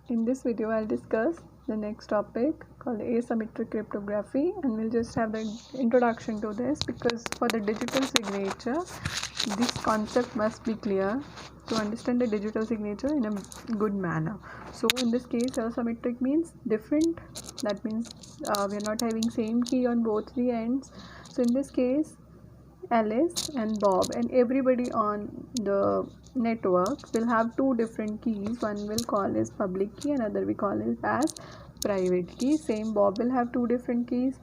In this video, I'll discuss the next topic called asymmetric cryptography, and we'll just have the introduction to this because for the digital signature, this concept must be clear to understand the digital signature in a good manner. So in this case, asymmetric means different. That means we are not having same key on both the ends. So in this case, Alice and Bob and everybody on the network will have two different keys. One will call as public key, another we call it as private key. Same Bob will have two different keys.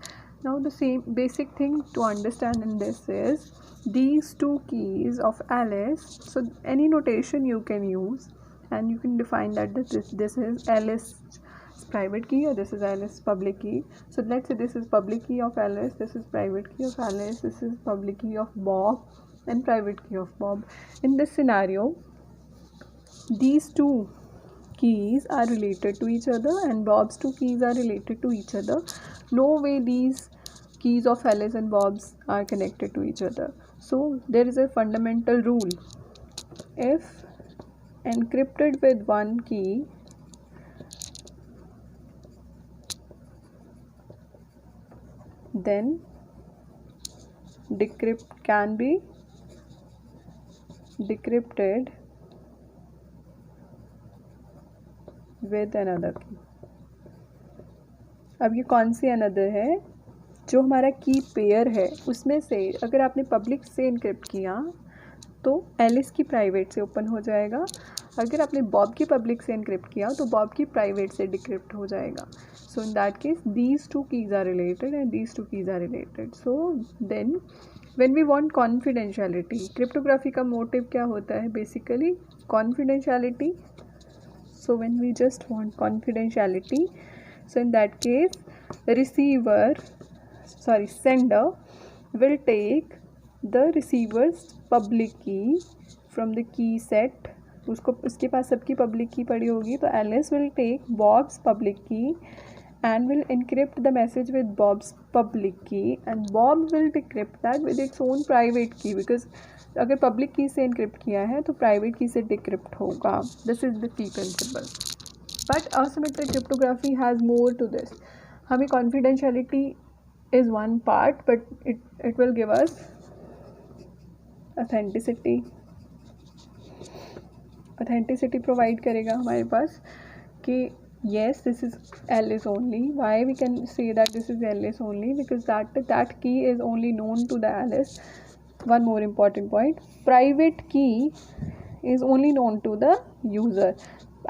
Now the same basic thing to understand in this is these two keys of Alice. So any notation you can use and you can define that this is Alice private key or this is Alice public key. So let's say this is public key of Alice, this is private key of Alice, this is public key of Bob and private key of Bob. In this scenario, these two keys are related to each other and Bob's two keys are related to each other. No way these keys of Alice and Bob's are connected to each other. So there is a fundamental rule. If encrypted with one key, then can be decrypted with another key. अब ये कौन see another है? जो हमारा की pair है उसमें से अगर आपने पब्लिक से इनक्रिप्ट किया तो एलिस की प्राइवेट से ओपन हो जाएगा. अगर आपने बॉब की पब्लिक से इनक्रिप्ट किया तो बॉब की प्राइवेट से डिक्रिप्ट हो जाएगा. So in that case these two keys are related and these two keys are related. So then when we want confidentiality, cryptography का मोटिव क्या होता है? Basically confidentiality. So when we just want confidentiality, so in that case sender will take the receiver's public key from the key set. उसको उसके पास सबकी public की पड़ी होगी तो Alice will take Bob's public key and will encrypt the message with Bob's public key and Bob will decrypt that with its own private key because अगर public की से encrypt किया है तो प्राइवेट की से decrypt होगा. This is the key principle. But asymmetric cryptography has more to this. हमें confidentiality is one part, but it will give us authenticity. Authenticity provide करेगा हमारे पास कि yes, this is Alice only. Why we can say that this is Alice only? Because that key is only known to the Alice. One more important point: private key is only known to the user.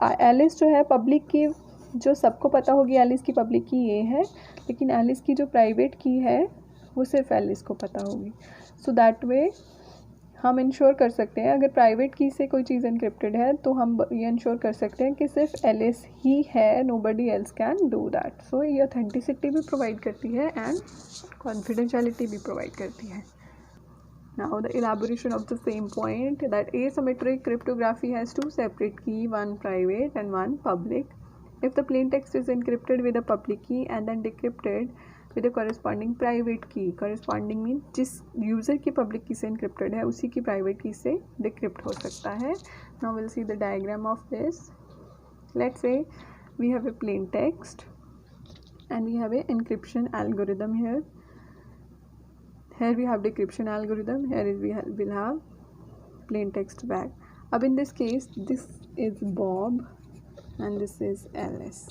Alice जो है public की जो सबको पता होगी Alice की public की ये है, लेकिन एलिस की जो प्राइवेट की है वो सिर्फ एलिस को पता होगी. सो दैट वे हम इंश्योर कर सकते हैं अगर प्राइवेट की से कोई चीज़ इनक्रिप्टेड है तो हम ये इंश्योर कर सकते हैं कि सिर्फ एलिस ही है, nobody else can do that. So ये ऑथेंटिसिटी भी प्रोवाइड करती है एंड कॉन्फिडेंशियलिटी भी प्रोवाइड करती है. Now the elaboration of the same point, that asymmetric cryptography has two separate keys, one private and one public. If the plain text is encrypted with a public key and then decrypted with a corresponding private key, corresponding means जिस user की public key से encrypted है उसी की private key से decrypt हो सकता है. Now we'll see the diagram of this. Let's say we have a plain text and we have a encryption algorithm here. Here we have decryption algorithm, here we'll have plain text back. अब in this case, this is Bob and this is Alice.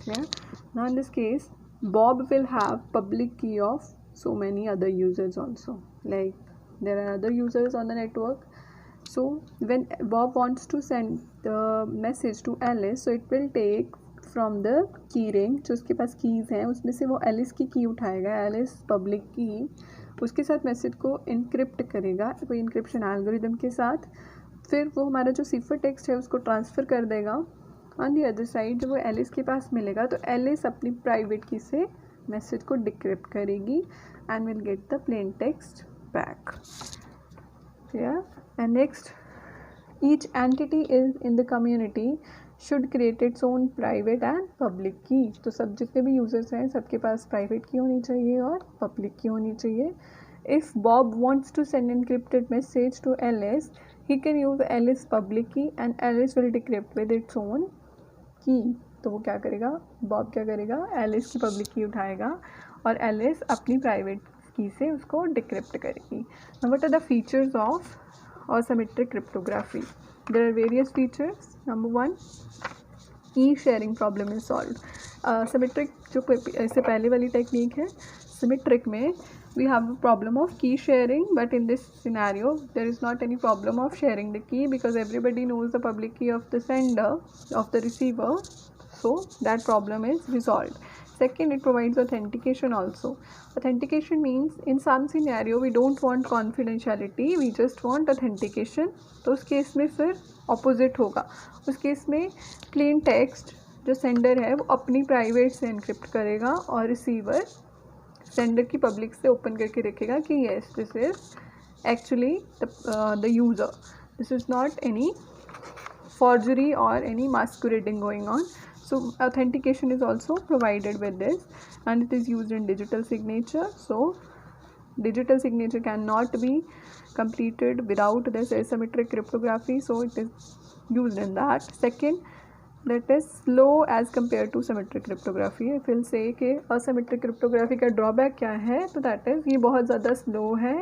Clear? Now in this case, Bob will have public key of so many other users also. Like there are other users on the network. So when Bob wants to send the message to Alice, so it will take from the key ring, जो उसके पास keys हैं उसमें से वो Alice की की उठाएगा, Alice public की, उसके साथ मैसेज को इनक्रिप्ट करेगा कोई इनक्रिप्शन एल्गोरिदम के साथ. फिर वो हमारा जो सिफर टेक्स्ट है उसको ट्रांसफ़र कर देगा ऑन दी अदर साइड. जब वो एलिस के पास मिलेगा तो एलिस अपनी प्राइवेट की से मैसेज को डिक्रिप्ट करेगी and will get the plain text back. And next, each entity is in the community should create its own private and public की. तो सब जितने भी यूज़र्स हैं सबके पास प्राइवेट की होनी चाहिए और पब्लिक की होनी चाहिए. If Bob wants to send encrypted message to Alice, he can use Alice public key and Alice will decrypt with its own key, तो वो क्या करेगा, बॉब क्या करेगा, एलिस की पब्लिक की उठाएगा और एलिस अपनी प्राइवेट की से उसको डिक्रिप्ट करेगी. Now what are the features of asymmetric cryptography? There are various features. Number 1, key sharing problem is solve. Symmetric जो इससे पहले वाली टेक्निक है, सिमेट्रिक में we have a problem of key sharing, but in this scenario there is not any problem of sharing the key because everybody knows the public key of the sender, of the receiver, so that problem is resolved. Second, it provides authentication also. Authentication means in some scenario we don't want confidentiality, we just want authentication. तो उस case में फिर opposite होगा. उस case में plain text जो sender है वो अपनी प्राइवेट से एनक्रिप्ट करेगा और रिसीवर सेंडर की पब्लिक से ओपन करके रखेगा कि yes this is actually the user, this is not any forgery or any masquerading going on. So authentication is also provided with this, and it is used in digital signature. So digital signature cannot be completed without this asymmetric cryptography, so it is used in that. Second, that is slow as compared to symmetric cryptography. If we'll say कि asymmetric cryptography का drawback क्या है, तो that is ये बहुत ज़्यादा slow है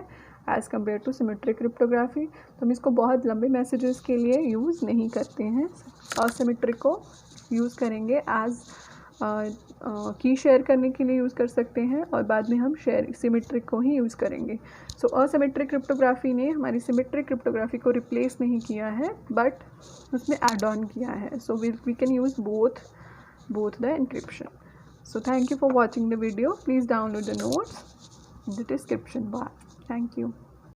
as compared to symmetric cryptography. तो हम इसको बहुत लंबे मैसेजेस के लिए यूज़ नहीं करते हैं. asymmetric को यूज़ करेंगे as की शेयर करने के लिए यूज़ कर सकते हैं और बाद में हम सिमेट्रिक को ही यूज़ करेंगे. सो असिमेट्रिक क्रिप्टोग्राफी ने हमारी सिमेट्रिक क्रिप्टोग्राफी को रिप्लेस नहीं किया है, बट उसमें ऐड ऑन किया है. So we can use both the encryption. So thank you for watching the video. Please download the notes in the description bar. Thank you.